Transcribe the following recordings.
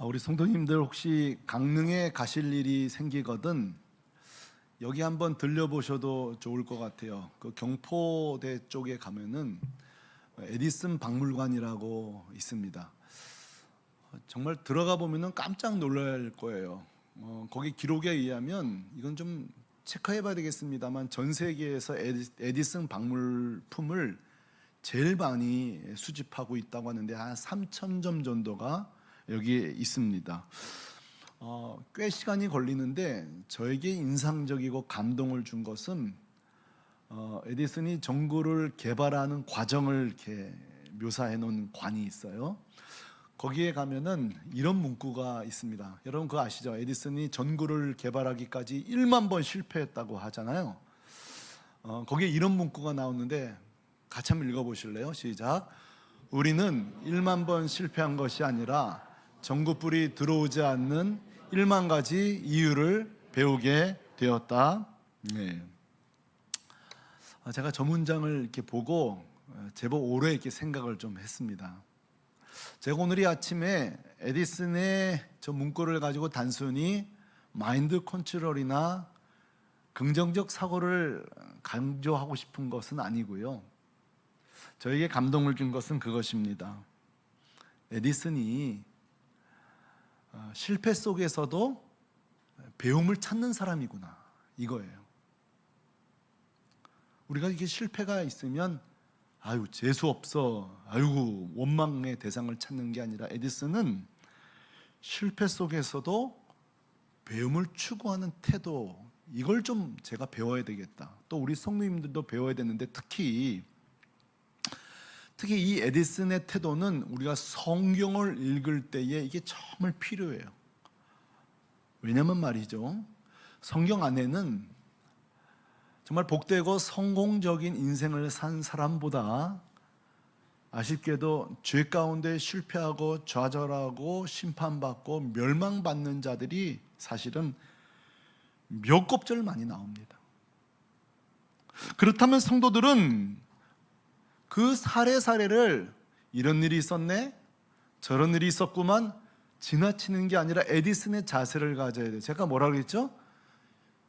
우리 성도님들 혹시 강릉에 가실 일이 생기거든 여기 한번 들려보셔도 좋을 것 같아요. 그 경포대 쪽에 가면은 에디슨 박물관이라고 있습니다. 정말 들어가 보면은 깜짝 놀랄 거예요. 거기 기록에 의하면 이건 좀 체크해봐야 되겠습니다만 전 세계에서 에디슨 박물품을 제일 많이 수집하고 있다고 하는데 한 3,000점 정도가 여기에 있습니다. 꽤 시간이 걸리는데 저에게 인상적이고 감동을 준 것은 에디슨이 전구를 개발하는 과정을 이렇게 묘사해 놓은 관이 있어요. 거기에 가면은 이런 문구가 있습니다. 여러분 그거 아시죠? 에디슨이 전구를 개발하기까지 1만 번 실패했다고 하잖아요. 거기에 이런 문구가 나오는데 같이 한번 읽어보실래요? 시작. 우리는 1만 번 실패한 것이 아니라 전구불이 들어오지 않는 1만 가지 이유를 배우게 되었다. 네. 제가 저 문장을 이렇게 보고 제법 오래 이렇게 생각을 좀 했습니다. 제가 오늘 이 아침에 에디슨의 저 문구를 가지고 단순히 마인드 컨트롤이나 긍정적 사고를 강조하고 싶은 것은 아니고요. 저에게 감동을 준 것은 그것입니다. 에디슨이 실패 속에서도 배움을 찾는 사람이구나, 이거예요. 우리가 이게 실패가 있으면 아유 재수 없어, 아이고 원망의 대상을 찾는 게 아니라 에디슨은 실패 속에서도 배움을 추구하는 태도, 이걸 좀 제가 배워야 되겠다. 또 우리 성도님들도 배워야 되는데 특히 이 에디슨의 태도는 우리가 성경을 읽을 때에 이게 정말 필요해요. 왜냐면 말이죠, 성경 안에는 정말 복되고 성공적인 인생을 산 사람보다 아쉽게도 죄 가운데 실패하고 좌절하고 심판받고 멸망받는 자들이 사실은 몇 곱절 많이 나옵니다. 그렇다면 성도들은 그 사례를 이런 일이 있었네, 저런 일이 있었구만 지나치는 게 아니라 에디슨의 자세를 가져야 돼요. 제가 뭐라 그랬죠?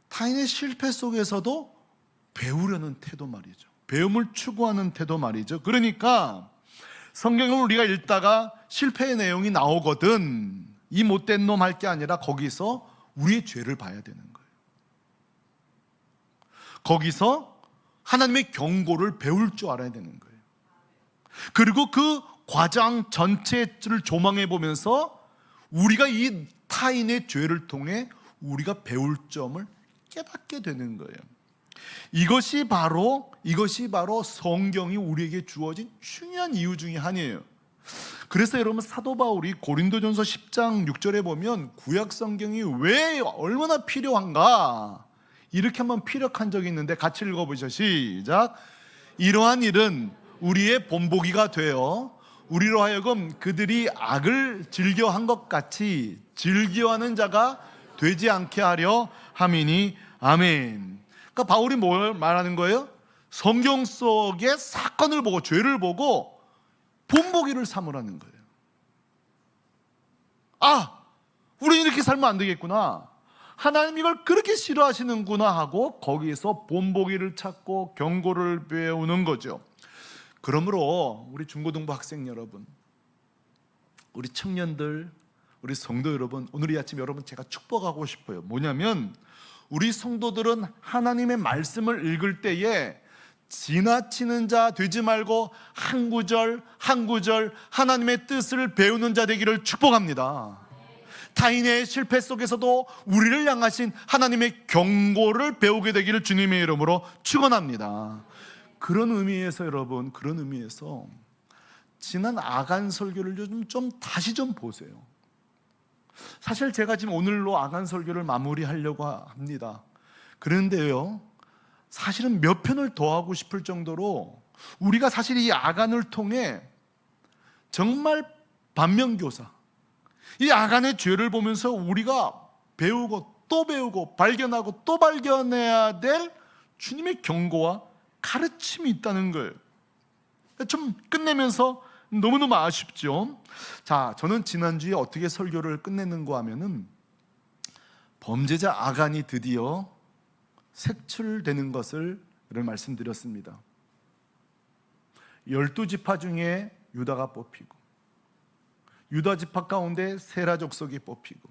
타인의 실패 속에서도 배우려는 태도 말이죠. 배움을 추구하는 태도 말이죠. 그러니까 성경을 우리가 읽다가 실패의 내용이 나오거든 이 못된 놈 할 게 아니라 거기서 우리의 죄를 봐야 되는 거예요. 거기서 하나님의 경고를 배울 줄 알아야 되는 거예요. 그리고 그 과정 전체를 조망해 보면서 우리가 이 타인의 죄를 통해 우리가 배울 점을 깨닫게 되는 거예요. 이것이 바로 성경이 우리에게 주어진 중요한 이유 중에 하나예요. 그래서 여러분 사도 바울이 고린도전서 10장 6절에 보면 구약 성경이 왜 얼마나 필요한가 이렇게 한번 피력한 적이 있는데 같이 읽어보시죠. 시작. 이러한 일은 우리의 본보기가 되어 우리로 하여금 그들이 악을 즐겨한 것 같이 즐겨하는 자가 되지 않게 하려 함이니 아멘. 그러니까 바울이 뭘 말하는 거예요? 성경 속의 사건을 보고 죄를 보고 본보기를 삼으라는 거예요. 아, 우리는 이렇게 살면 안 되겠구나, 하나님 이걸 그렇게 싫어하시는구나 하고 거기에서 본보기를 찾고 경고를 배우는 거죠. 그러므로 우리 중고등부 학생 여러분, 우리 청년들, 우리 성도 여러분, 오늘 이 아침 여러분 제가 축복하고 싶어요. 뭐냐면 우리 성도들은 하나님의 말씀을 읽을 때에 지나치는 자 되지 말고 한 구절 한 구절 하나님의 뜻을 배우는 자 되기를 축복합니다. 타인의 실패 속에서도 우리를 향하신 하나님의 경고를 배우게 되기를 주님의 이름으로 축원합니다. 그런 의미에서 여러분, 그런 의미에서 지난 아간 설교를 좀 다시 좀 보세요. 사실 제가 지금 오늘로 아간 설교를 마무리하려고 합니다. 그런데요, 사실은 몇 편을 더 하고 싶을 정도로 우리가 사실 이 아간을 통해 정말 반면교사, 이 아간의 죄를 보면서 우리가 배우고 또 배우고 발견하고 또 발견해야 될 주님의 경고와 가르침이 있다는 거예요. 좀 끝내면서 너무너무 아쉽죠. 자, 저는 지난주에 어떻게 설교를 끝냈는가 하면은 범죄자 아간이 드디어 색출되는 것을 말씀드렸습니다. 12지파 중에 유다가 뽑히고, 유다 지파 가운데 세라 족속이 뽑히고,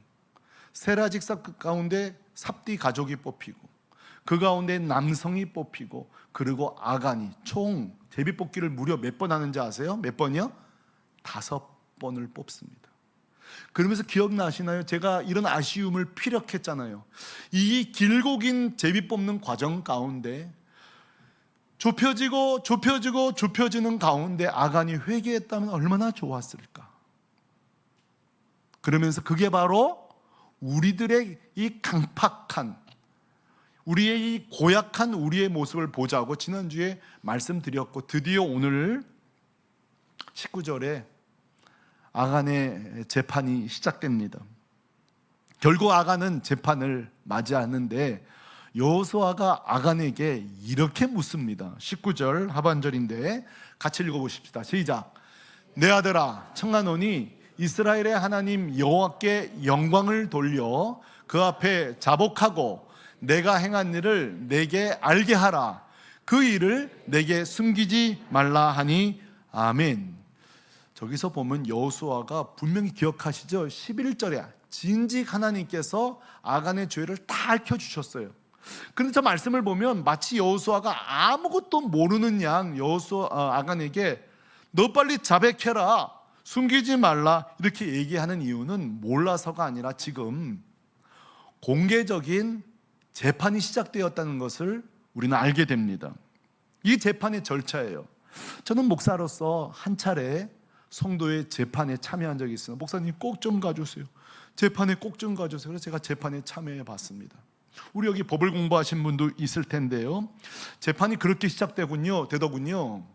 세라 직사 가운데 삽디 가족이 뽑히고, 그 가운데 남성이 뽑히고, 그리고 아간이 총 제비뽑기를 무려 몇 번 하는지 아세요? 몇 번이요? 5번을 뽑습니다. 그러면서 기억나시나요? 제가 이런 아쉬움을 피력했잖아요. 이 길고 긴 제비 뽑는 과정 가운데 좁혀지는 가운데 아간이 회개했다면 얼마나 좋았을까. 그러면서 그게 바로 우리들의 이 강팍한, 우리의 이 고약한 우리의 모습을 보자고 지난주에 말씀드렸고, 드디어 오늘 19절에 아간의 재판이 시작됩니다. 결국 아간은 재판을 맞이하는데 여호수아가 아간에게 이렇게 묻습니다. 19절 하반절인데 같이 읽어보십시다. 시작. 내 아들아, 청하노니 이스라엘의 하나님 여호와께 영광을 돌려 그 앞에 자복하고 내가 행한 일을 내게 알게 하라. 그 일을 내게 숨기지 말라 하니 아멘. 저기서 보면 여호수아가 분명히 기억하시죠? 11절에 진직 하나님께서 아간의 죄를 다 알려주셨어요. 그런데 저 말씀을 보면 마치 여호수아가 아무것도 모르는 양 아간에게 너 빨리 자백해라, 숨기지 말라 이렇게 얘기하는 이유는 몰라서가 아니라 지금 공개적인 재판이 시작되었다는 것을 우리는 알게 됩니다. 이 재판의 절차예요. 저는 목사로서 한 차례 성도의 재판에 참여한 적이 있어요. 목사님 꼭 좀 가주세요. 재판에 꼭 좀 가주세요. 그래서 제가 재판에 참여해 봤습니다. 우리 여기 법을 공부하신 분도 있을 텐데요. 재판이 그렇게 되더군요.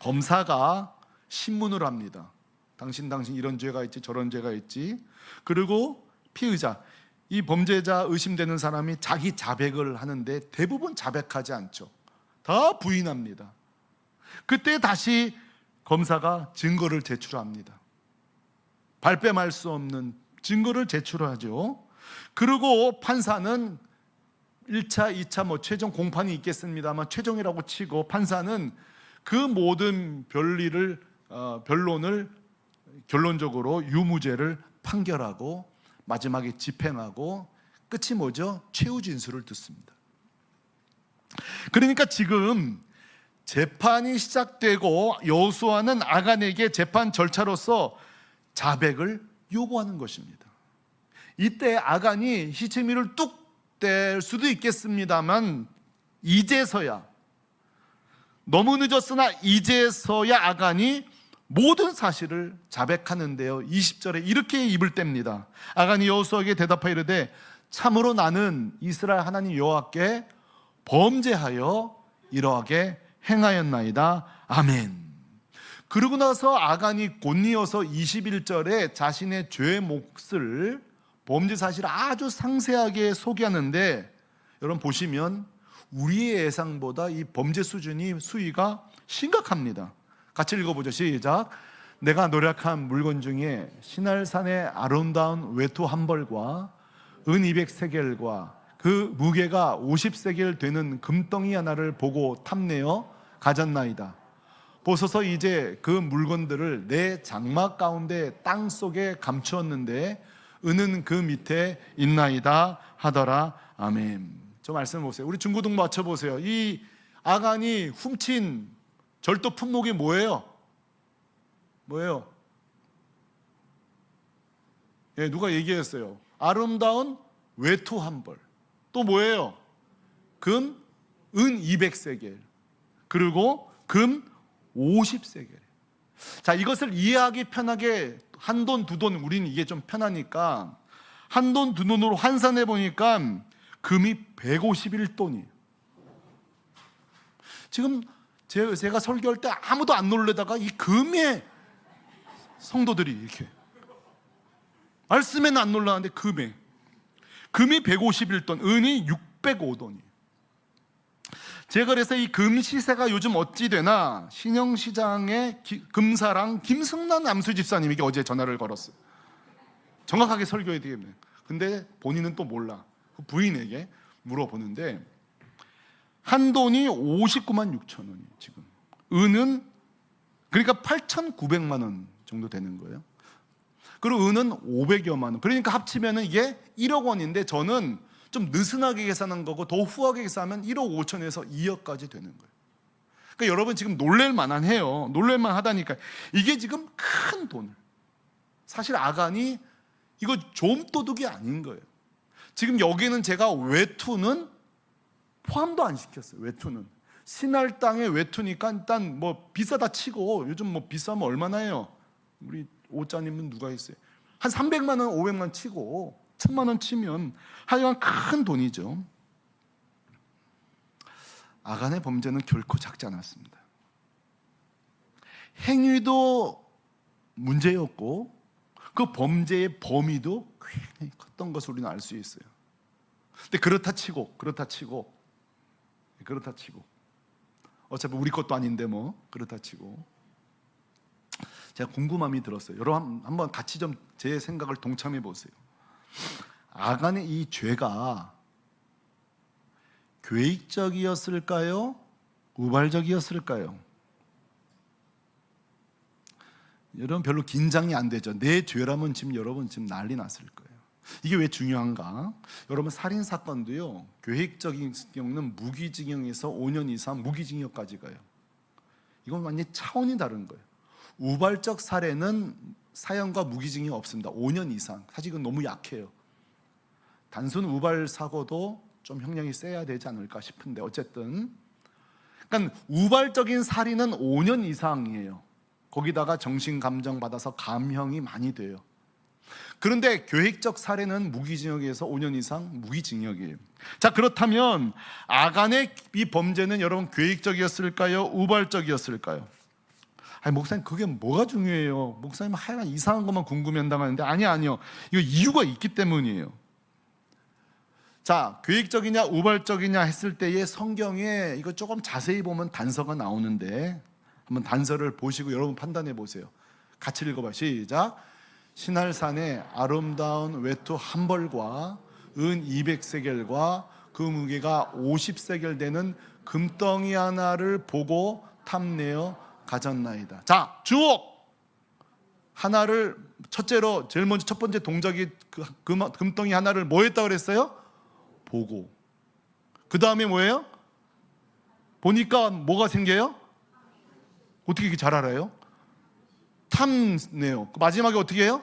검사가 신문을 합니다. 당신 이런 죄가 있지, 저런 죄가 있지. 그리고 피의자, 이 범죄자 의심되는 사람이 자기 자백을 하는데 대부분 자백하지 않죠. 다 부인합니다. 그때 다시 검사가 증거를 제출합니다. 발뺌할 수 없는 증거를 제출하죠. 그리고 판사는 1차, 2차 최종 공판이 있겠습니다만 최종이라고 치고 판사는 그 모든 변론을 결론적으로 유무죄를 판결하고 마지막에 집행하고 끝이 뭐죠? 최후 진술을 듣습니다. 그러니까 지금 재판이 시작되고 여호수아는 아간에게 재판 절차로서 자백을 요구하는 것입니다. 이때 아간이 시치미를 뚝 뗄 수도 있겠습니다만 이제서야, 너무 늦었으나 이제서야 아간이 모든 사실을 자백하는데요. 20절에 이렇게 입을 뗍니다. 아간이 여호수아에게 대답하여 이르되 참으로 나는 이스라엘 하나님 여호와께 범죄하여 이러하게 행하였나이다. 아멘. 그러고 나서 아간이 곧이어서 21절에 자신의 죄의 몫을, 범죄 사실을 아주 상세하게 소개하는데, 여러분 보시면 우리의 예상보다 이 범죄 수위가 심각합니다. 같이 읽어보죠. 시작. 내가 노력한 물건 중에 시날산의 아름다운 외투 한 벌과 은 200세겔과 그 무게가 50세겔 되는 금덩이 하나를 보고 탐내어 가졌나이다. 보소서 이제 그 물건들을 내 장막 가운데 땅 속에 감추었는데 은은 그 밑에 있나이다 하더라. 아멘. 저 말씀 보세요. 우리 중고등 맞춰보세요. 이 아간이 훔친 절도 품목이 뭐예요? 예, 누가 얘기했어요. 아름다운 외투 한 벌. 또 뭐예요? 금, 은 200세겔. 그리고 금 50세겔. 자, 이것을 이해하기 편하게 한 돈, 두 돈, 우리는 이게 좀 편하니까 한 돈, 두 돈으로 환산해 보니까 금이 151돈이에요. 지금 제가 설교할 때 아무도 안 놀래다가 이 금에 성도들이 이렇게 말씀에는 안 놀라는데 금이 151돈, 은이 605돈이에요. 제가 그래서 이 금 시세가 요즘 어찌 되나 신영시장의 금사랑 김승란 암수 집사님에게 어제 전화를 걸었어요. 정확하게 설교해야 되겠네. 근데 본인은 또 몰라. 그 부인에게 물어보는데 한 돈이 59만 6천 원이에요 지금. 은은 그러니까 8,900만 원 정도 되는 거예요. 그리고 은은 500여만 원. 그러니까 합치면 이게 1억 원인데 저는 좀 느슨하게 계산한 거고 더 후하게 계산하면 1억 5천에서 2억까지 되는 거예요. 그러니까 여러분 지금 놀랄 만한 해요. 놀랄 만하다니까. 이게 지금 큰 돈을. 사실 아간이 이거 좀도둑이 아닌 거예요. 지금 여기는 제가 외투는 포함도 안 시켰어요. 외투는 신할 땅에 외투니까 일단 뭐 비싸다 치고 요즘 뭐 비싸면 얼마나 해요? 우리 오자님은 누가 있어요? 한 300만 원, 500만 원 치고 1000만 원 치면 하여간 큰 돈이죠. 아간의 범죄는 결코 작지 않았습니다. 행위도 문제였고 그 범죄의 범위도 굉장히 컸던 것을 우리는 알 수 있어요. 근데 그렇다 치고 어차피 우리 것도 아닌데 뭐 그렇다 치고 제가 궁금함이 들었어요. 여러분 한번 같이 좀 제 생각을 동참해 보세요. 아간의 이 죄가 계획적이었을까요? 우발적이었을까요? 여러분 별로 긴장이 안 되죠. 내 죄라면 지금 여러분 지금 난리 났을 거예요. 이게 왜 중요한가? 여러분 살인 사건도요. 계획적인 경우는 무기징역에서 5년 이상 무기징역까지 가요. 이건 완전히 차원이 다른 거예요. 우발적 살해는 사형과 무기징역이 없습니다. 5년 이상. 사실 이건 너무 약해요. 단순 우발 사고도 좀 형량이 세야 되지 않을까 싶은데 어쨌든 그러니까 우발적인 살인은 5년 이상이에요. 거기다가 정신 감정 받아서 감형이 많이 돼요. 그런데 계획적 살해는 무기징역에서 5년 이상 무기징역이에요. 자, 그렇다면 아간의 이 범죄는 여러분 계획적이었을까요? 우발적이었을까요? 아니 목사님 그게 뭐가 중요해요? 목사님 하여간 이상한 것만 궁금해한다고 하는데 아니요. 이거 이유가 있기 때문이에요. 자, 계획적이냐 우발적이냐 했을 때의 성경에 이거 조금 자세히 보면 단서가 나오는데 한번 단서를 보시고 여러분 판단해 보세요. 같이 읽어봐. 시작. 신할산에 아름다운 외투 한 벌과 은 200세겔과 그 무게가 50세겔 되는 금덩이 하나를 보고 탐내어 가졌나이다. 자, 주옥 하나를 첫째로 제일 먼저 첫 번째 동작이 그 금덩이 하나를 뭐 했다 그랬어요? 보고. 그 다음에 뭐예요? 보니까 뭐가 생겨요? 어떻게 이렇게 잘 알아요? 탐내요. 마지막에 어떻게 해요?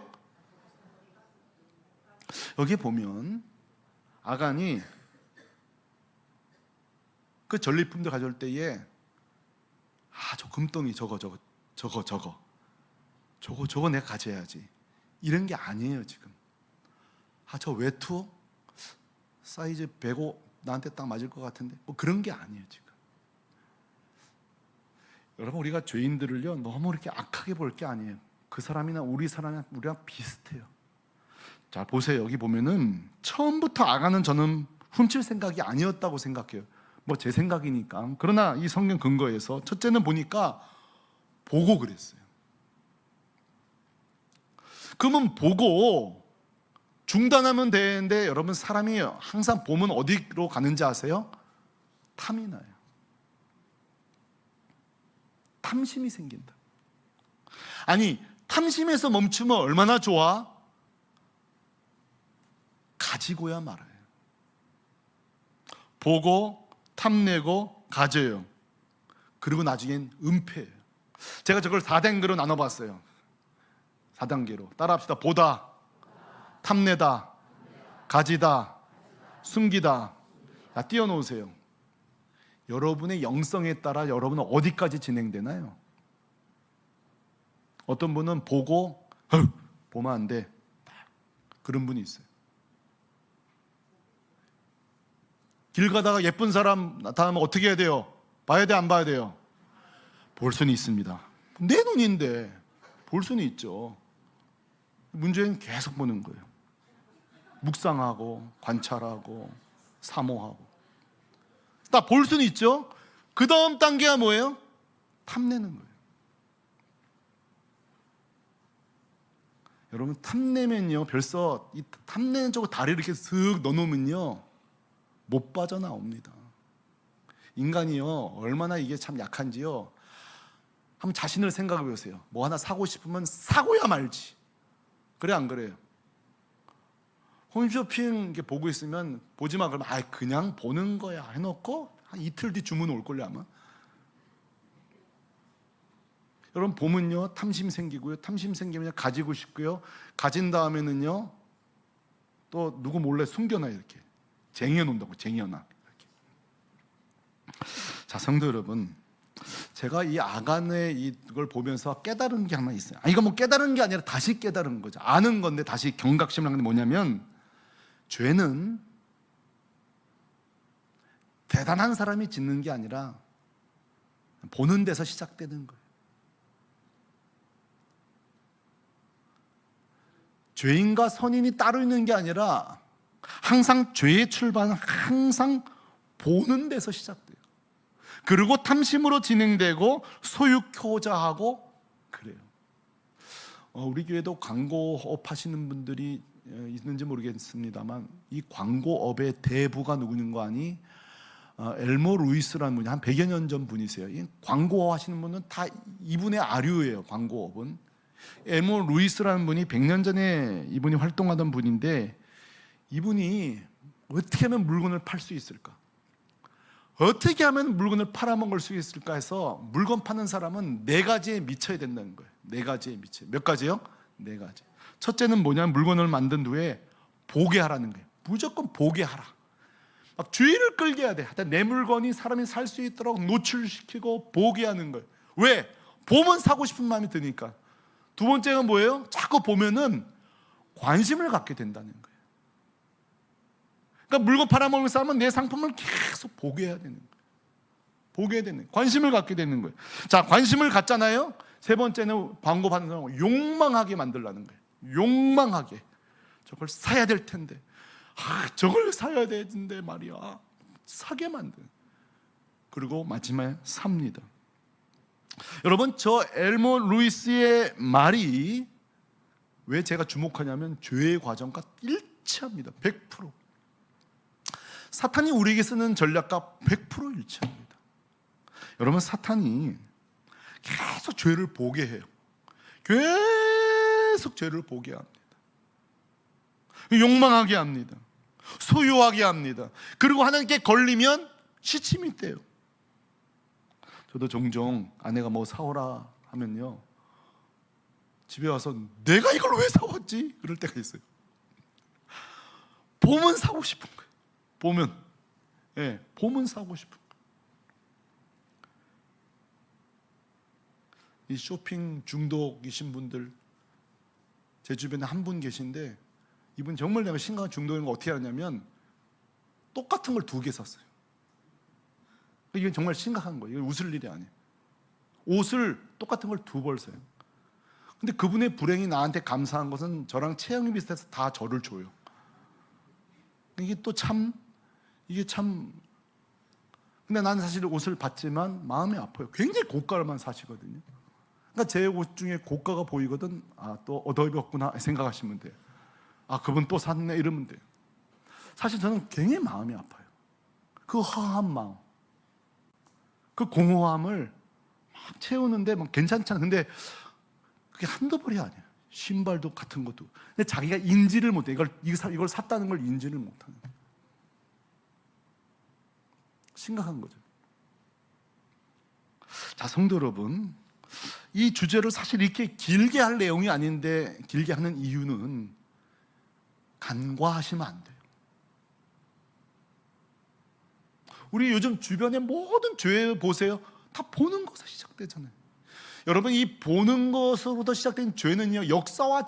여기 보면 아간이 그 전리품들 가져올 때에 저 금덩이 저거 내가 가져야지 이런 게 아니에요. 지금 저 외투 사이즈 105 나한테 딱 맞을 것 같은데 뭐 그런 게 아니에요. 지금 여러분 우리가 죄인들을요 너무 이렇게 악하게 볼 게 아니에요. 그 사람이나 우리 사람이나 우리랑 비슷해요. 자 보세요. 여기 보면은 처음부터 아간은 저는 훔칠 생각이 아니었다고 생각해요. 뭐 제 생각이니까. 그러나 이 성경 근거에서 첫째는 보니까 보고 그랬어요. 그러면 보고 중단하면 되는데 여러분 사람이 항상 보면 어디로 가는지 아세요? 탐이 나요. 탐심이 생긴다. 아니 탐심에서 멈추면 얼마나 좋아? 가지고야 말아요. 보고 탐내고 가져요. 그리고 나중엔 은폐예요. 제가 저걸 4단계로 나눠봤어요. 4단계로 따라합시다. 보다, 탐내다, 가지다, 숨기다. 자, 띄워놓으세요. 여러분의 영성에 따라 여러분은 어디까지 진행되나요? 어떤 분은 보고 보면 안 돼. 그런 분이 있어요. 길 가다가 예쁜 사람 나타나면 어떻게 해야 돼요? 봐야 돼, 안 봐야 돼요? 볼 수는 있습니다. 내 눈인데 볼 수는 있죠. 문제는 계속 보는 거예요. 묵상하고 관찰하고 사모하고 딱 볼 수는 있죠. 그 다음 단계가 뭐예요? 탐내는 거예요. 여러분, 탐내면요, 벌써 이 탐내는 쪽으로 다리를 이렇게 슥 넣어놓으면요 못 빠져나옵니다. 인간이요 얼마나 이게 참 약한지요, 한번 자신을 생각해 보세요. 뭐 하나 사고 싶으면 사고야 말지. 그래 안 그래요? 홈쇼핑 이렇게 보고 있으면 보지 마 그러면 그냥 보는 거야 해놓고 한 이틀 뒤 주문 올걸요 아마. 여러분, 보면요 탐심 생기고요, 탐심 생기면 가지고 싶고요, 가진 다음에는요 또 누구 몰래 숨겨놔요. 이렇게 쟁여놓는다고, 쟁여놔. 자, 성도 여러분, 제가 이 아간의 이걸 보면서 깨달은 게 하나 있어요. 이거 뭐 깨달은 게 아니라 다시 깨달은 거죠. 아는 건데 다시 경각심을 하는 게 뭐냐면, 죄는 대단한 사람이 짓는 게 아니라 보는 데서 시작되는 거예요. 죄인과 선인이 따로 있는 게 아니라 항상 죄의 출발은 항상 보는 데서 시작돼요. 그리고 탐심으로 진행되고 소유코자 하고 그래요. 우리 교회도 광고업 하시는 분들이 있는지 모르겠습니다만, 이 광고업의 대부가 누구인가 하니 엘모 루이스라는 분이 한 100여 년 전 분이세요. 이 광고 하시는 분은 다 이분의 아류예요. 광고업은 엘모 루이스라는 분이 100년 전에 이분이 활동하던 분인데, 이분이 어떻게 하면 물건을 팔 수 있을까, 어떻게 하면 물건을 팔아먹을 수 있을까 해서 물건 파는 사람은 4가지에 미쳐야 된다는 거예요. 4가지에 미쳐요. 몇 가지요? 4가지. 첫째는 뭐냐면, 물건을 만든 후에 보게 하라는 거예요. 무조건 보게 하라. 막 주의를 끌게 해야 돼. 하여튼 내 물건이 사람이 살 수 있도록 노출시키고 보게 하는 거예요. 왜? 보면 사고 싶은 마음이 드니까. 두 번째가 뭐예요? 자꾸 보면은 관심을 갖게 된다는 거예요. 그러니까 물건 팔아먹는 사람은 내 상품을 계속 보게 해야 되는 거예요. 보게 해야 되는 거예요. 관심을 갖게 되는 거예요. 자, 관심을 갖잖아요. 세 번째는 광고 받는 사람을 욕망하게 만들라는 거예요. 욕망하게. 저걸 사야 될 텐데, 저걸 사야 되는데 말이야, 사게 만드는. 그리고 마지막에 삽니다. 여러분, 저 엘모 루이스의 말이 왜 제가 주목하냐면, 죄의 과정과 일치합니다. 100%. 사탄이 우리에게 쓰는 전략과 100% 일치합니다. 여러분, 사탄이 계속 죄를 보게 해요. 계속 죄를 보게 합니다. 욕망하게 합니다. 소유하게 합니다. 그리고 하나님께 걸리면 시침이 떼요. 저도 종종 아내가 뭐 사오라 하면요, 집에 와서 내가 이걸 왜 사왔지? 그럴 때가 있어요. 보면 사고 싶은 거예요. 보면, 보면 사고 싶은 거예요. 이 쇼핑 중독이신 분들, 제 주변에 한 분 계신데, 이분 정말 내가 심각한 중독인 거 어떻게 하냐면, 똑같은 걸 2개 샀어요. 이게 정말 심각한 거예요. 이거 웃을 일이 아니에요. 옷을 똑같은 걸 2벌 사요. 근데 그분의 불행이 나한테 감사한 것은 저랑 체형이 비슷해서 다 저를 줘요. 이게 참. 근데 나는 사실 옷을 봤지만 마음이 아파요. 굉장히 고가를만 사시거든요. 그러니까 제 옷 중에 고가가 보이거든. 또 얻어입었구나 생각하시면 돼요. 그분 또 샀네 이러면 돼요. 사실 저는 굉장히 마음이 아파요. 그 허한 마음, 그 공허함을 막 채우는데 막 괜찮잖아. 근데 그게 한두 벌이 아니야. 신발도 같은 것도. 근데 자기가 인지를 못해. 이걸 샀다는 걸 인지를 못하는 거예요. 심각한 거죠. 자, 성도 여러분, 이 주제를 사실 이렇게 길게 할 내용이 아닌데 길게 하는 이유는, 간과하시면 안 돼요. 우리 요즘 주변의 모든 죄 보세요. 다 보는 것에서 시작되잖아요. 여러분, 이 보는 것으로부터 시작된 죄는요, 역사와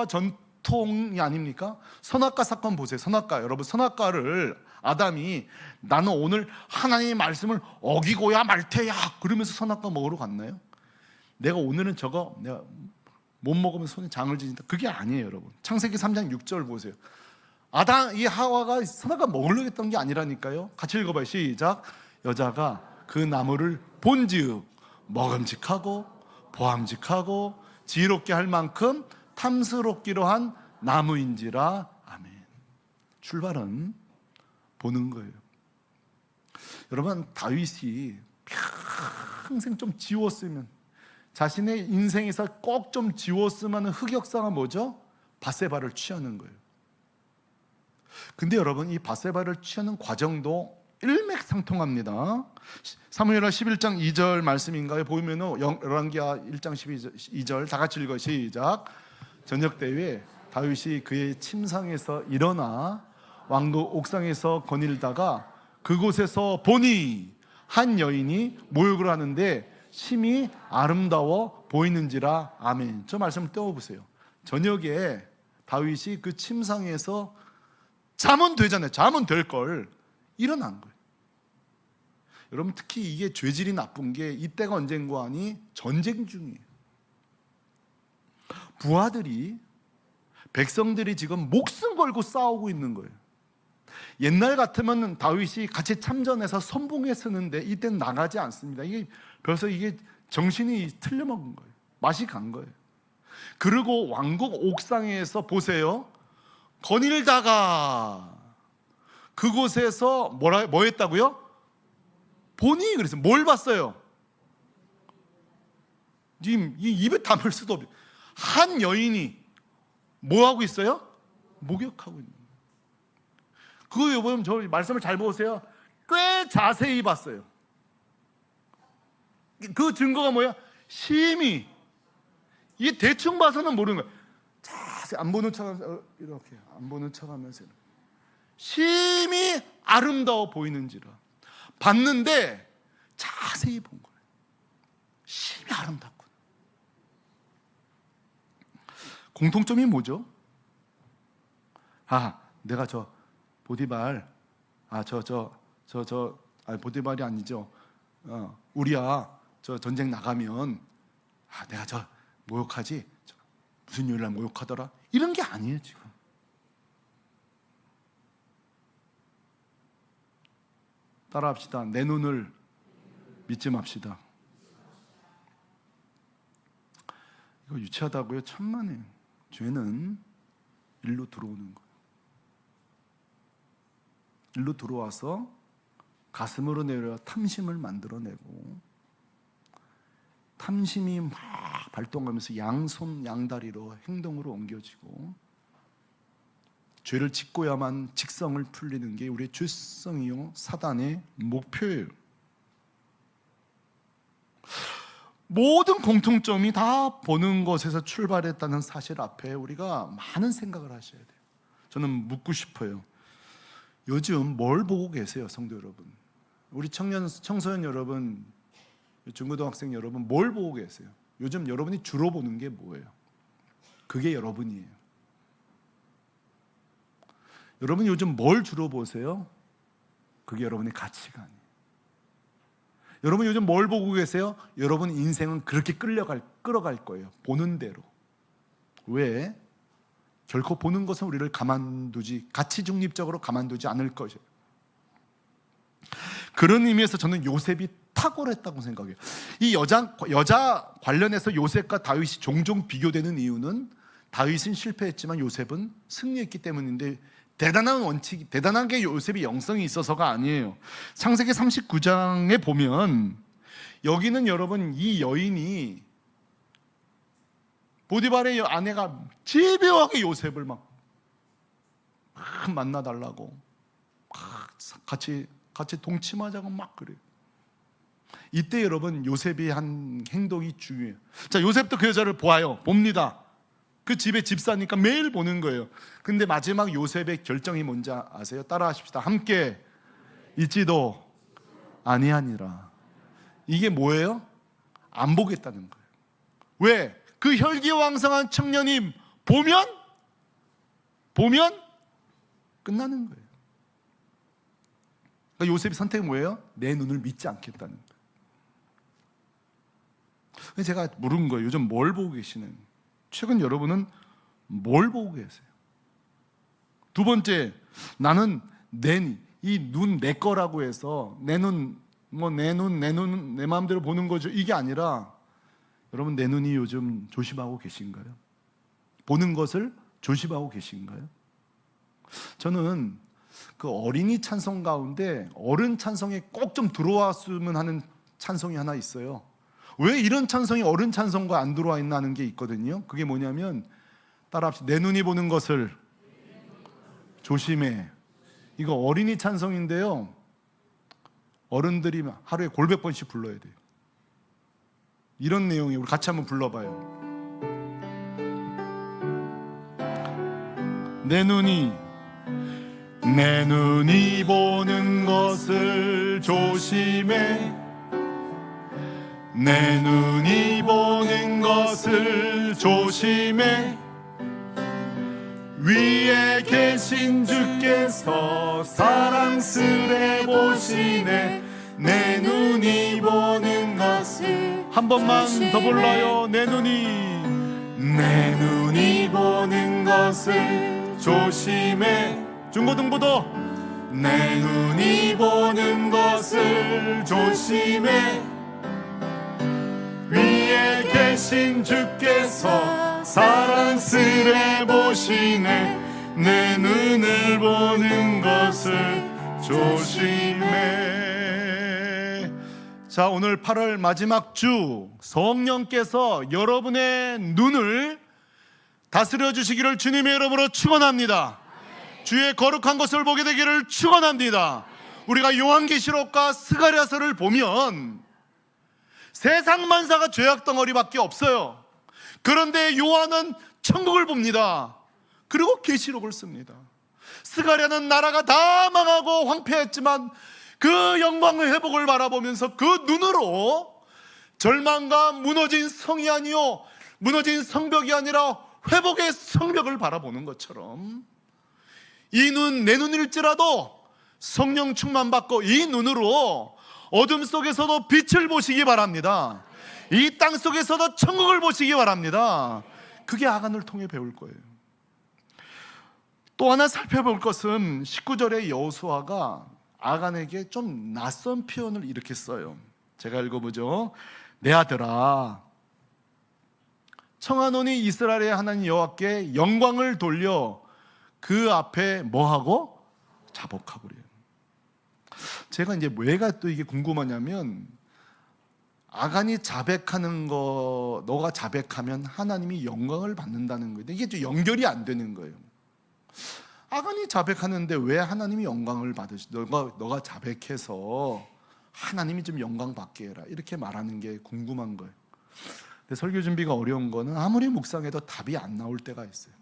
전통이 아닙니까? 선악과 사건 보세요. 여러분, 선악과를 아담이 나는 오늘 하나님의 말씀을 어기고야 말 테야 그러면서 선악과 먹으러 갔나요? 내가 오늘은 내가 못 먹으면 손에 장을 지닌다, 그게 아니에요. 여러분, 창세기 3장 6절 보세요. 이 하와가 선악과 먹으려고 했던 게 아니라니까요. 같이 읽어봐요. 시작. 여자가 그 나무를 본즉 먹음직하고 보암직하고 지혜롭게 할 만큼 탐스럽기로 한 나무인지라. 아멘. 출발은 보는 거예요. 여러분, 다윗이 평생 좀 지웠으면, 자신의 인생에서 꼭 좀 지웠으면 하는 흑역사가 뭐죠? 밧세바를 취하는 거예요. 근데 여러분, 이 밧세바를 취하는 과정도 일맥상통합니다. 사무엘하 11장 2절 말씀인가요? 보면은 열왕기하 1장 12절 다 같이 읽어. 시작. 저녁 때에 다윗이 그의 침상에서 일어나 왕국 옥상에서 거닐다가 그곳에서 보니 한 여인이 모욕을 하는데 심히 아름다워 보이는지라. 아멘. 저 말씀을 떼어보세요. 저녁에 다윗이 그 침상에서 자면 되잖아요. 자면 될 걸 일어난 거예요. 여러분, 특히 이게 죄질이 나쁜 게 이때가 언젠가 하니 전쟁 중이에요. 부하들이, 백성들이 지금 목숨 걸고 싸우고 있는 거예요. 옛날 같으면 다윗이 같이 참전해서 선봉했었는데 이때는 나가지 않습니다. 이게 벌써 정신이 틀려먹은 거예요. 맛이 간 거예요. 그리고 왕국 옥상에서 보세요. 거닐다가 그곳에서 뭐 했다고요? 보니. 그래서 뭘 봤어요? 지금 이 입에 담을 수도 없어요. 한 여인이 뭐 하고 있어요? 목욕하고 있는 거예요. 그거 여러분, 저 말씀을 잘 보세요. 꽤 자세히 봤어요. 그 증거가 뭐야? 심히. 이게 대충 봐서는 모르는 거예요. 자세히 안 보는 척하면서 이렇게 안 보는 척하면서 심히 아름다워 보이는지라. 봤는데 자세히 본 거예요. 심히 아름답군. 공통점이 뭐죠? 내가 저 보디발, 보디발이 아니죠. 우리야 저 전쟁 나가면 내가 저 모욕하지. 무슨 요일날 모욕하더라. 이런 게 아니에요 지금. 따라합시다. 내 눈을 믿지 맙시다. 이거 유치하다고요? 천만에. 죄는 일로 들어오는 거예요. 일로 들어와서 가슴으로 내려 탐심을 만들어내고, 탐심이 막 발동하면서 양손 양다리로 행동으로 옮겨지고, 죄를 짓고야만 직성을 풀리는 게 우리의 죄성이요 사단의 목표예요. 모든 공통점이 다 보는 것에서 출발했다는 사실 앞에 우리가 많은 생각을 하셔야 돼요. 저는 묻고 싶어요. 요즘 뭘 보고 계세요, 성도 여러분? 우리 청소년 여러분, 중고등학생 여러분, 뭘 보고 계세요? 요즘 여러분이 주로 보는 게 뭐예요? 그게 여러분이에요. 여러분 요즘 뭘 주로 보세요? 그게 여러분의 가치관이에요. 여러분 요즘 뭘 보고 계세요? 여러분 인생은 그렇게 끌어갈 거예요. 보는 대로. 왜? 결코 보는 것은 우리를 가치 중립적으로 가만두지 않을 것이에요. 그런 의미에서 저는 요셉이 탁월했다고 생각해요. 이 여자 관련해서 요셉과 다윗이 종종 비교되는 이유는 다윗은 실패했지만 요셉은 승리했기 때문인데, 대단한 게 요셉이 영성이 있어서가 아니에요. 창세기 39장에 보면 여기는 여러분, 이 여인이 보디발의 아내가 집요하게 요셉을 막 만나달라고 같이 동침하자고 막 그래요. 이때 여러분 요셉이 한 행동이 중요해요. 자, 요셉도 그 여자를 봅니다. 그 집에 집사니까 매일 보는 거예요. 근데 마지막 요셉의 결정이 뭔지 아세요? 따라하십시다. 함께 있지도 아니하니라. 이게 뭐예요? 안 보겠다는 거예요. 왜? 그 혈기왕성한 청년이 보면 끝나는 거예요. 그러니까 요셉의 선택은 뭐예요? 내 눈을 믿지 않겠다는 거예요. 제가 물은 거예요. 요즘 뭘 보고 계시는? 최근 여러분은 뭘 보고 계세요? 두 번째, 나는 이 눈 내 거라고 해서 내 눈 내 마음대로 보는 거죠. 이게 아니라 여러분, 내 눈이 요즘 조심하고 계신가요? 보는 것을 조심하고 계신가요? 저는 그 어린이 찬송 가운데 어른 찬송에 꼭 좀 들어왔으면 하는 찬송이 하나 있어요. 왜 이런 찬송이 어른 찬송과 안 들어와 있나 하는 게 있거든요. 그게 뭐냐면, 따라합시다. 내 눈이 보는 것을 조심해. 이거 어린이 찬송인데요, 어른들이 하루에 골백 번씩 불러야 돼요. 이런 내용이에요. 우리 같이 한번 불러봐요. 내 눈이 보는 것을 조심해. 내 눈이 보는 것을 조심해. 위에 계신 주께서 사랑스레 보시네. 내 눈이 보는 것을 한 번만 더 불러요. 내 눈이 보는 것을 조심해. 중고등부도 내 눈이 보는 것을 조심해. 위에 계신 주께서 사랑스레 보시네. 내 눈을 보는 것을 조심해. 자, 오늘 8월 마지막 주, 성령께서 여러분의 눈을 다스려 주시기를 주님의 이름으로 축원합니다. 주의 거룩한 것을 보게 되기를 축원합니다. 우리가 요한계시록과 스가랴서를 보면 세상 만사가 죄악 덩어리밖에 없어요. 그런데 요한은 천국을 봅니다. 그리고 계시록을 씁니다. 스가랴는 나라가 다 망하고 황폐했지만 그 영광의 회복을 바라보면서 그 눈으로 절망과 무너진 성이 아니요, 무너진 성벽이 아니라 회복의 성벽을 바라보는 것처럼, 이 눈, 내 눈일지라도 성령 충만받고 이 눈으로 어둠 속에서도 빛을 보시기 바랍니다. 이 땅 속에서도 천국을 보시기 바랍니다. 그게 아간을 통해 배울 거예요. 또 하나 살펴볼 것은 19절의 여호수아가 아간에게 좀 낯선 표현을 이렇게 써요. 제가 읽어보죠. 내 아들아, 청하노니 이스라엘의 하나님 여호와께 영광을 돌려 그 앞에 뭐하고? 자복하고 그래요. 제가 이제 왜가 또 이게 궁금하냐면, 아간이 자백하는 거, 너가 자백하면 하나님이 영광을 받는다는 거예요. 이게 좀 연결이 안 되는 거예요. 아간이 자백하는데 왜 하나님이 영광을 받으시? 너가 자백해서 하나님이 좀 영광 받게 해라, 이렇게 말하는 게 궁금한 거예요. 근데 설교 준비가 어려운 거는 아무리 묵상해도 답이 안 나올 때가 있어요.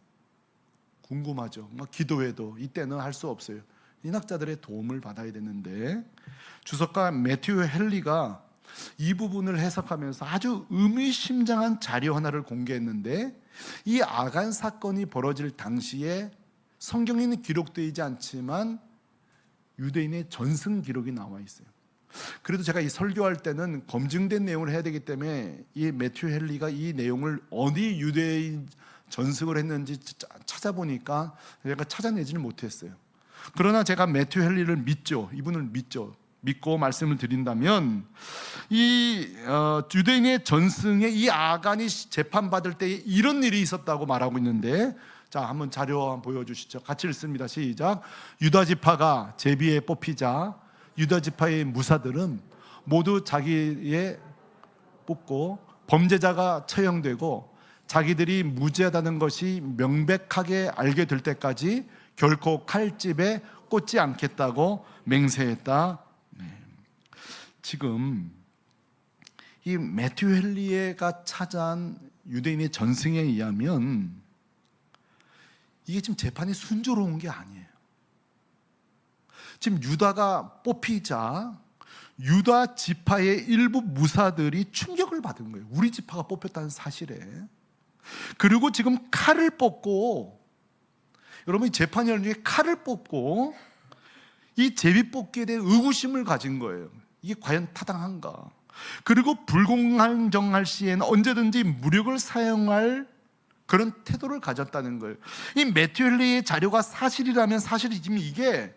궁금하죠. 막 기도해도 이때는 할 수 없어요. 신학자들의 도움을 받아야 되는데, 주석가 매튜 헨리가 이 부분을 해석하면서 아주 의미심장한 자료 하나를 공개했는데, 이 아간 사건이 벌어질 당시에 성경에는 기록되지 않지만 유대인의 전승 기록이 나와 있어요. 그래도 제가 이 설교할 때는 검증된 내용을 해야 되기 때문에 이 매튜 헨리가 이 내용을 어디 유대인 전승을 했는지 찾아보니까 제가 찾아내지는 못했어요. 그러나 제가 매튜 헨리를 믿죠. 이분을 믿고 말씀을 드린다면, 이 유대인의 전승에 이 아간이 재판받을 때 이런 일이 있었다고 말하고 있는데, 자, 한번 자료 한번 보여주시죠. 같이 읽습니다. 시작. 유다 지파가 제비에 뽑히자 유다 지파의 무사들은 모두 자기에 뽑고 범죄자가 처형되고 자기들이 무죄하다는 것이 명백하게 알게 될 때까지 결코 칼집에 꽂지 않겠다고 맹세했다. 지금 이 매튜 헨리가 찾아온 유대인의 전승에 의하면 이게 지금 재판이 순조로운 게 아니에요. 지금 유다가 뽑히자 유다 지파의 일부 무사들이 충격을 받은 거예요. 우리 지파가 뽑혔다는 사실에. 그리고 지금 칼을 뽑고, 여러분이 재판 연중에 칼을 뽑고 이 제비 뽑기에 대해 의구심을 가진 거예요. 이게 과연 타당한가? 그리고 불공정할 시에는 언제든지 무력을 사용할 그런 태도를 가졌다는 거예요. 이 매튜 헨리의 자료가 사실이라면 사실이지만 이게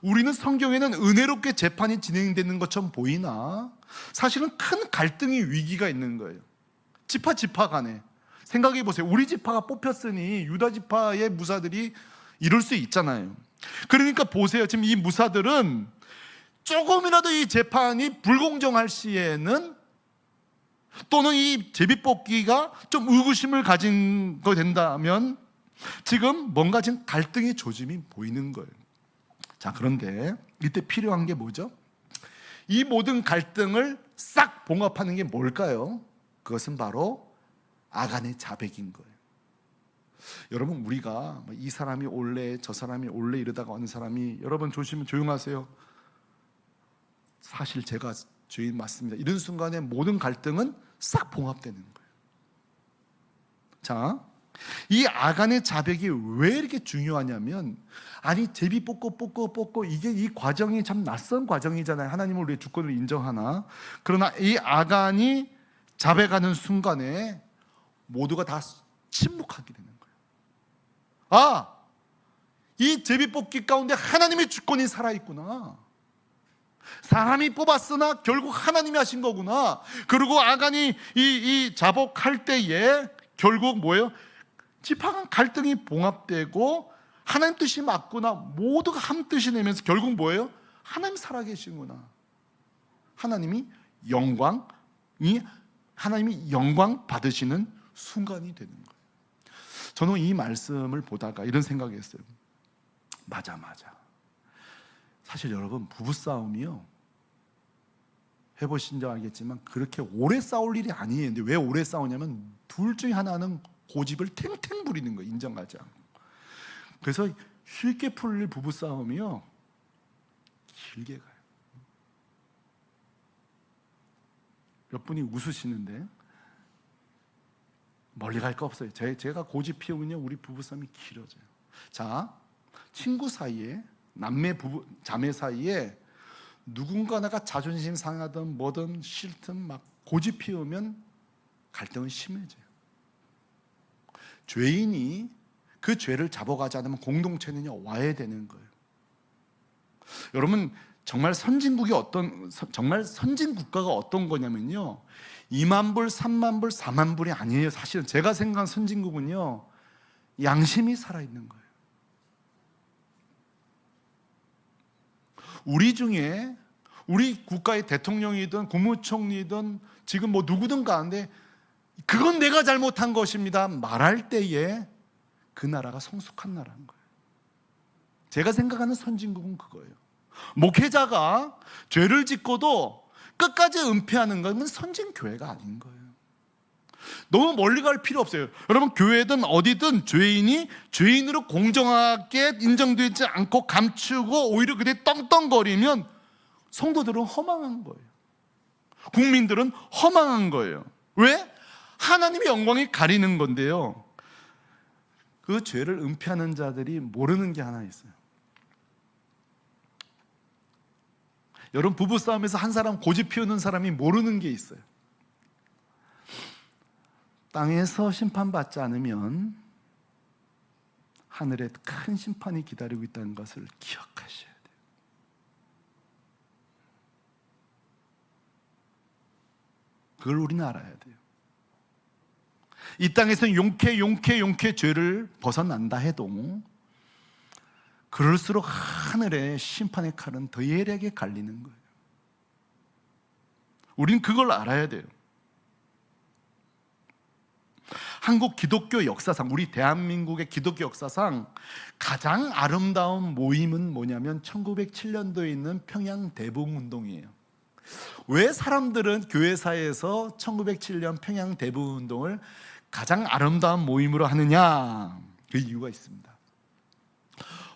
우리는 성경에는 은혜롭게 재판이 진행되는 것처럼 보이나 사실은 큰 갈등의 위기가 있는 거예요. 지파 간에. 생각해 보세요. 우리 지파가 뽑혔으니 유다 지파의 무사들이 이럴 수 있잖아요. 그러니까 보세요. 지금 이 무사들은 조금이라도 이 재판이 불공정할 시에는 또는 이 제비뽑기가 좀 의구심을 가진 거 된다면 지금 뭔가 지금 갈등의 조짐이 보이는 거예요. 자, 그런데 이때 필요한 게 뭐죠? 이 모든 갈등을 싹 봉합하는 게 뭘까요? 그것은 바로 아간의 자백인 거예요. 여러분, 우리가 이 사람이 올래 저 사람이 올래 이러다가 어느 사람이 여러분 조용하세요. 사실 제가 죄인 맞습니다. 이런 순간에 모든 갈등은 싹 봉합되는 거예요. 자, 이 아간의 자백이 왜 이렇게 중요하냐면 아니 제비 뽑고 이게 이 과정이 참 낯선 과정이잖아요. 하나님은 우리의 주권을 인정하나 그러나 이 아간이 자백하는 순간에 모두가 다 침묵하게 되는 거예요. 이 제비 뽑기 가운데 하나님의 주권이 살아있구나. 사람이 뽑았으나 결국 하나님이 하신 거구나. 그리고 아간이 이 자복할 때에 결국 뭐예요? 지파 간 갈등이 봉합되고 하나님 뜻이 맞구나. 모두가 한 뜻이 내면서 결국 뭐예요? 하나님 살아계시구나. 하나님이 영광 받으시는 순간이 되는 거예요. 저는 이 말씀을 보다가 이런 생각이 했어요. 맞아. 사실 여러분, 부부싸움이요, 해보신 줄 알겠지만 그렇게 오래 싸울 일이 아니에요. 근데 왜 오래 싸우냐면 둘 중에 하나는 고집을 탱탱 부리는 거예요. 인정하지 않고. 그래서 쉽게 풀릴 부부싸움이요, 길게 가요. 몇 분이 웃으시는데 멀리 갈 거 없어요. 제가 고집 피우면요, 우리 부부싸움이 길어져요. 자, 친구 사이에, 남매 부부 자매 사이에 누군가가 자존심 상하든 뭐든 싫든 막 고집 피우면 갈등은 심해져요. 죄인이 그 죄를 잡아가지 않으면 공동체는요, 와해되는 거예요. 여러분, 정말 선진 국가가 어떤 거냐면요, 2만 불, 3만 불, 4만 불이 아니에요. 사실은 제가 생각한 선진국은요, 양심이 살아있는 거예요. 우리 중에 우리 국가의 대통령이든 국무총리든 지금 뭐 누구든 가는데 그건 내가 잘못한 것입니다 말할 때에 그 나라가 성숙한 나라인 거예요. 제가 생각하는 선진국은 그거예요. 목회자가 죄를 짓고도 끝까지 은폐하는 것은 선진교회가 아닌 거예요. 너무 멀리 갈 필요 없어요. 여러분, 교회든 어디든 죄인이 죄인으로 공정하게 인정되지 않고 감추고 오히려 그게 떵떵거리면 성도들은 허망한 거예요. 국민들은 허망한 거예요. 왜? 하나님의 영광이 가리는 건데요, 그 죄를 은폐하는 자들이 모르는 게 하나 있어요. 여러분, 부부싸움에서 한 사람 고집 피우는 사람이 모르는 게 있어요. 땅에서 심판받지 않으면 하늘에 큰 심판이 기다리고 있다는 것을 기억하셔야 돼요. 그걸 우리는 알아야 돼요. 이 땅에서는 용케 죄를 벗어난다 해도 그럴수록 하늘의 심판의 칼은 더 예리하게 갈리는 거예요. 우린 그걸 알아야 돼요. 한국 기독교 역사상, 우리 대한민국의 기독교 역사상 가장 아름다운 모임은 뭐냐면 1907년도에 있는 평양 대붕운동이에요. 왜 사람들은 교회사에서 1907년 평양 대붕운동을 가장 아름다운 모임으로 하느냐? 그 이유가 있습니다.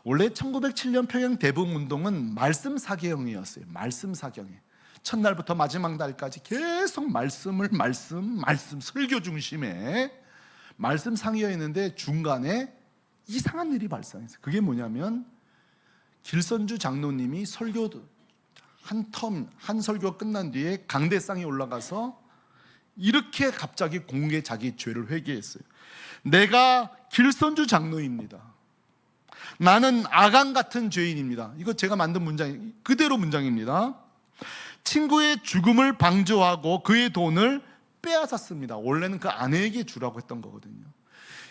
원래 1907년 평양 대붕운동은 말씀 사경이었어요. 말씀 사경이 첫날부터 마지막 날까지 계속 말씀 설교 중심에 말씀 상이었는데 중간에 이상한 일이 발생했어요. 그게 뭐냐면 길선주 장로님이 설교 한 설교가 끝난 뒤에 강대상에 올라가서 이렇게 갑자기 공개 자기 죄를 회개했어요. 내가 길선주 장로입니다. 나는 아간 같은 죄인입니다. 이거 제가 만든 문장 그대로 문장입니다. 친구의 죽음을 방조하고 그의 돈을 빼앗았습니다. 원래는 그 아내에게 주라고 했던 거거든요.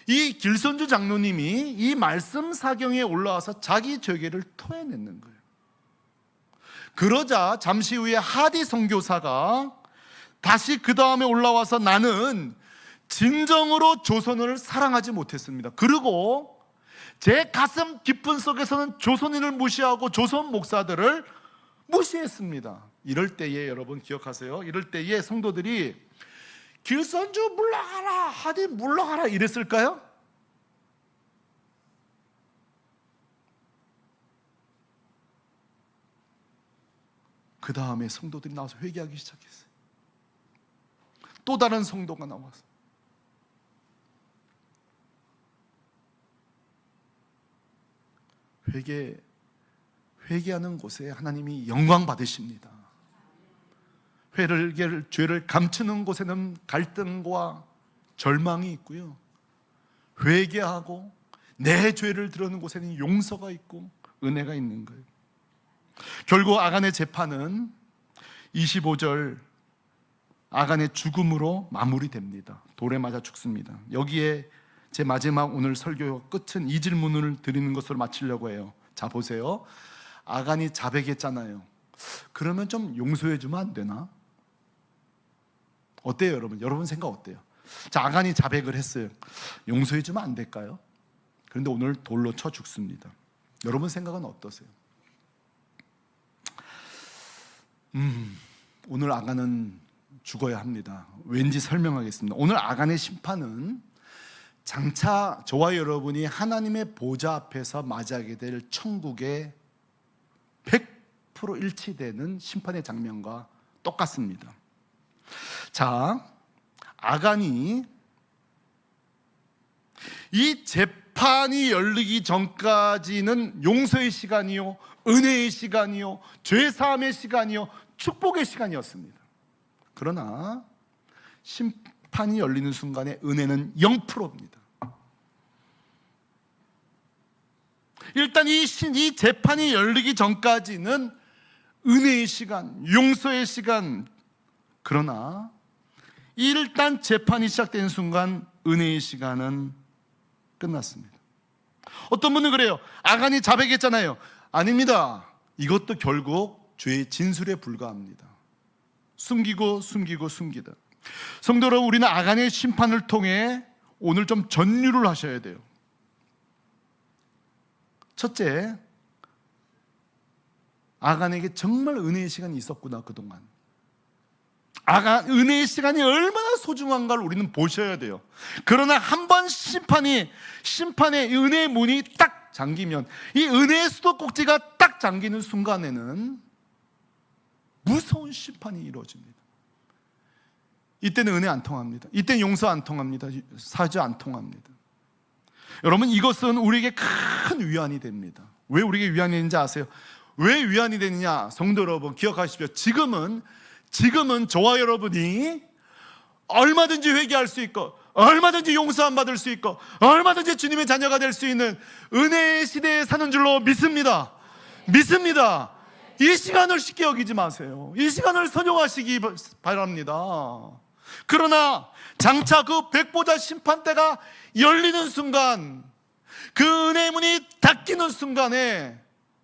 이 길선주 장로님이 이 말씀 사경에 올라와서 자기 죄계를 토해내는 거예요. 그러자 잠시 후에 하디 선교사가 다시 그 다음에 올라와서 나는 진정으로 조선을 사랑하지 못했습니다. 그리고 제 가슴 깊은 속에서는 조선인을 무시하고 조선 목사들을 무시했습니다. 이럴 때에 여러분 기억하세요. 이럴 때에 성도들이 길선주 물러가라, 하디 물러가라 이랬을까요? 그 다음에 성도들이 나와서 회개하기 시작했어요. 또 다른 성도가 나와서 회개하는 곳에 하나님이 영광 받으십니다. 죄를 감추는 곳에는 갈등과 절망이 있고요, 회개하고 내 죄를 드러내는 곳에는 용서가 있고 은혜가 있는 거예요. 결국 아간의 재판은 25절 아간의 죽음으로 마무리됩니다. 돌에 맞아 죽습니다. 여기에 제 마지막 오늘 설교 끝은 이 질문을 드리는 것으로 마치려고 해요. 자, 보세요. 아간이 자백했잖아요. 그러면 좀 용서해 주면 안 되나? 어때요, 여러분? 여러분 생각 어때요? 자, 아간이 자백을 했어요. 용서해 주면 안 될까요? 그런데 오늘 돌로 쳐 죽습니다. 여러분 생각은 어떠세요? 오늘 아간은 죽어야 합니다. 왠지 설명하겠습니다. 오늘 아간의 심판은 장차 저와 여러분이 하나님의 보좌 앞에서 맞이하게 될 천국의 100% 일치되는 심판의 장면과 똑같습니다. 자, 아간이 이 재판이 열리기 전까지는 용서의 시간이요, 은혜의 시간이요, 죄사함의 시간이요, 축복의 시간이었습니다. 그러나 심판이 열리는 순간에 은혜는 0%입니다. 일단 이 재판이 열리기 전까지는 은혜의 시간, 용서의 시간. 그러나 일단 재판이 시작된 순간 은혜의 시간은 끝났습니다. 어떤 분은 그래요. 아간이 자백했잖아요. 아닙니다. 이것도 결국 죄의 진술에 불과합니다. 숨기고 숨기다. 성도 여러분, 우리는 아간의 심판을 통해 오늘 좀 전율을 하셔야 돼요. 첫째, 아간에게 정말 은혜의 시간이 있었구나. 그동안 아간 은혜의 시간이 얼마나 소중한가를 우리는 보셔야 돼요. 그러나 한 번 심판의 은혜의 문이 딱 잠기면, 이 은혜의 수도꼭지가 딱 잠기는 순간에는 무서운 심판이 이루어집니다. 이때는 은혜 안 통합니다. 이때는 용서 안 통합니다. 사죄 안 통합니다. 여러분, 이것은 우리에게 큰 위안이 됩니다. 왜 우리에게 위안이 되는지 아세요? 왜 위안이 되느냐? 성도 여러분 기억하십시오. 지금은 저와 여러분이 얼마든지 회개할 수 있고, 얼마든지 용서함 받을 수 있고, 얼마든지 주님의 자녀가 될 수 있는 은혜의 시대에 사는 줄로 믿습니다. 이 시간을 쉽게 여기지 마세요. 이 시간을 선용하시기 바랍니다. 그러나 장차 그 백보자 심판대가 열리는 순간, 그 은혜의 문이 닫히는 순간에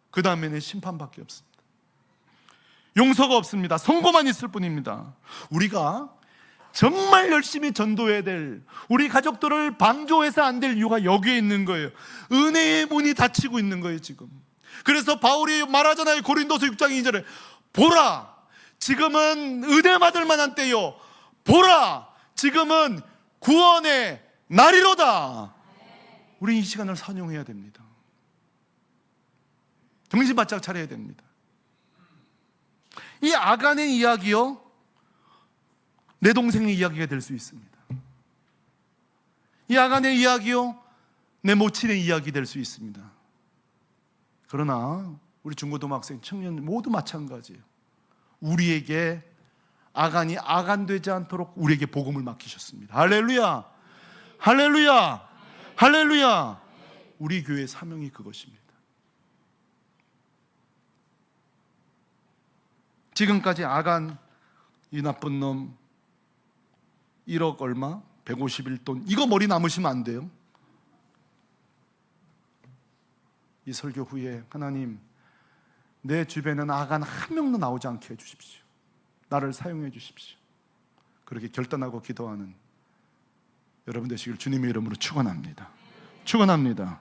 그 다음에는 심판밖에 없습니다. 용서가 없습니다. 선고만 있을 뿐입니다. 우리가 정말 열심히 전도해야 될, 우리 가족들을 방조해서 안 될 이유가 여기에 있는 거예요. 은혜의 문이 닫히고 있는 거예요, 지금. 그래서 바울이 말하잖아요. 고린도서 6장 2절에 보라, 지금은 은혜 받을 만한 때요, 보라, 지금은 구원의 날이로다. 우리 이 시간을 선용해야 됩니다. 정신 바짝 차려야 됩니다. 이 아간의 이야기요, 내 동생의 이야기가 될 수 있습니다. 이 아간의 이야기요, 내 모친의 이야기 될 수 있습니다. 그러나 우리 중고등학생, 청년 모두 마찬가지예요. 우리에게 아간이 아간되지 않도록 우리에게 복음을 맡기셨습니다. 할렐루야, 할렐루야, 할렐루야. 우리 교회의 사명이 그것입니다. 지금까지 아간, 이 나쁜 놈 1억 얼마? 151돈 이거 머리 남으시면 안 돼요. 이 설교 후에 하나님, 내 주변에는 아간 한 명도 나오지 않게 해주십시오. 나를 사용해 주십시오. 그렇게 결단하고 기도하는 여러분 되시길 주님의 이름으로 축원합니다. 축원합니다.